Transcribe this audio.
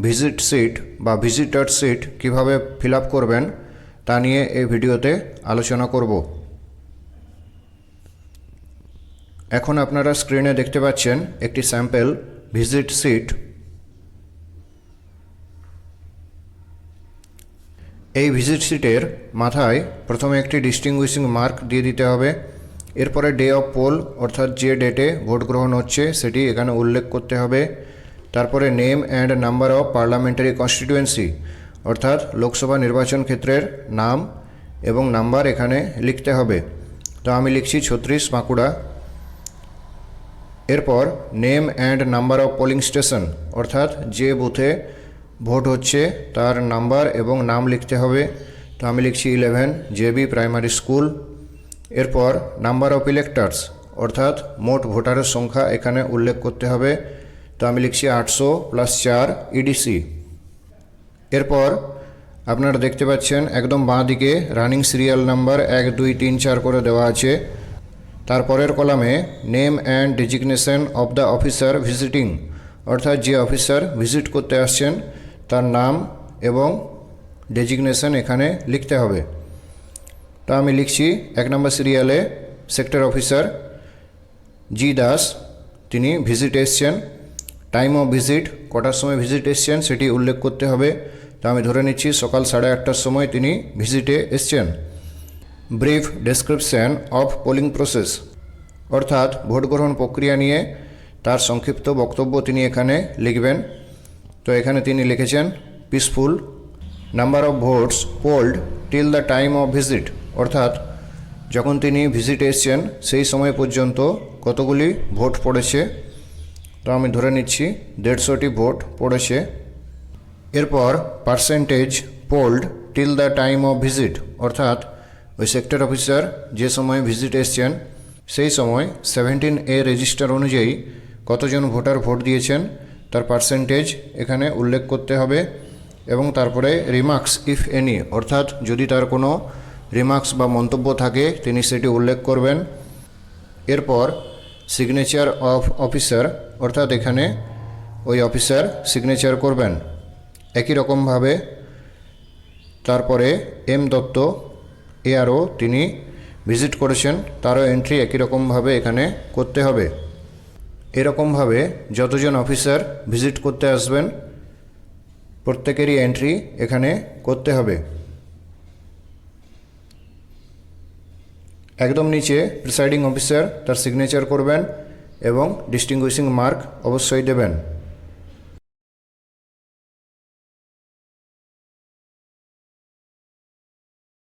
Visit seat বা visitor seat কিভাবে fill up করবেন তা নিয়ে এই ভিডিওতে আলোচনা করব। এখন আপনারা স্ক্রিনে দেখতে পাচ্ছেন একটি স্যাম্পল ভিজিট সিট। এই ভিজিট সিটের মাথায় প্রথমে একটি ডিস্টিংগুইশিং মার্ক দিয়ে দিতে হবে। এরপরে ডে অফ পোল অর্থাৎ যে ডেটে ভোট গ্রহণ হচ্ছে সেটি এখানে উল্লেখ করতে হবে। তারপরে name and number of parliamentary constituency অর্থাৎ লোকসভা নির্বাচন ক্ষেত্রের নাম এবং নাম্বার এখানে লিখতে হবে। তো আমি লিখছি 36 বাঁকুড়া। এরপর name and number of polling station অর্থাৎ যে বুথে ভোট হচ্ছে তার নাম্বার এবং নাম লিখতে হবে। তো আমি লিখছি 11 জেবি প্রাইমারি স্কুল। এরপর নাম্বার অফ ইলেক্টার্স অর্থাৎ মোট ভোটারের সংখ্যা এখানে উল্লেখ করতে হবে। তো আমি লিখছি 800 + 4 ইডিসি। এরপর আপনারা দেখতে পাচ্ছেন একদম বাঁ দিকে রানিং সিরিয়াল নাম্বার 1 2 3 4 করে দেওয়া আছে। তারপরের কলামে name and designation of the officer visiting অর্থাৎ যে অফিসার ভিজিট করতে আসছেন তার নাম এবং ডেজিগনেশন এখানে লিখতে হবে। তো আমি লিখছি 1 নম্বর সিরিয়ালে সেক্টর অফিসার জি দাস, তিনি ভিজিট এসছেন। টাইম অফ ভিজিট কটার সময় ভিজিট এসছেন সেটি উল্লেখ করতে হবে। তো আমি ধরে নিচ্ছি সকাল 8:30টার সময় তিনি ভিজিটে এসছেন। Brief description of polling process অর্থাৎ ভোট গ্রহণ প্রক্রিয়া নিয়ে তার সংক্ষিপ্ত বক্তব্য তিনি এখানে লিখবেন। তো এখানে তিনি লিখেছেন peaceful. Number of votes pooled till the time of visit অর্থাৎ যখন তিনি ভিজিটে এসছেন সেই সময় পর্যন্ত কতগুলি ভোট পড়েছে। তো আমি ধরে নিচ্ছি 150টি ভোট পড়েছে। এরপর percentage pooled till the time of visit অর্থাৎ ওই সেক্টর অফিসার যে সময় ভিজিট এসছেন সেই সময় 17A রেজিস্টার অনুযায়ী কতজন ভোটার ভোট দিয়েছেন তার পার্সেন্টেজ এখানে উল্লেখ করতে হবে। এবং তারপরে রিমার্কস ইফ এনি অর্থাৎ যদি তার কোনো রিমার্কস বা মন্তব্য থাকে তিনি সেটি উল্লেখ করবেন। এরপর সিগনেচার অফ অফিসার অর্থাৎ এখানে ওই অফিসার সিগনেচার করবেন একই রকমভাবে। তারপরে এম দত্ত এআরও তিনি ভিজিট করেছেন তারও এন্ট্রি একই রকমভাবে এখানে করতে হবে। এরকমভাবে যতজন অফিসার ভিজিট করতে আসবেন প্রত্যেকেরই এন্ট্রি এখানে করতে হবে। একদম নিচে প্রিসাইডিং অফিসার তার সিগনেচার করবেন এবং ডিস্টিংগুইশিং মার্ক অবশ্যই দেবেন।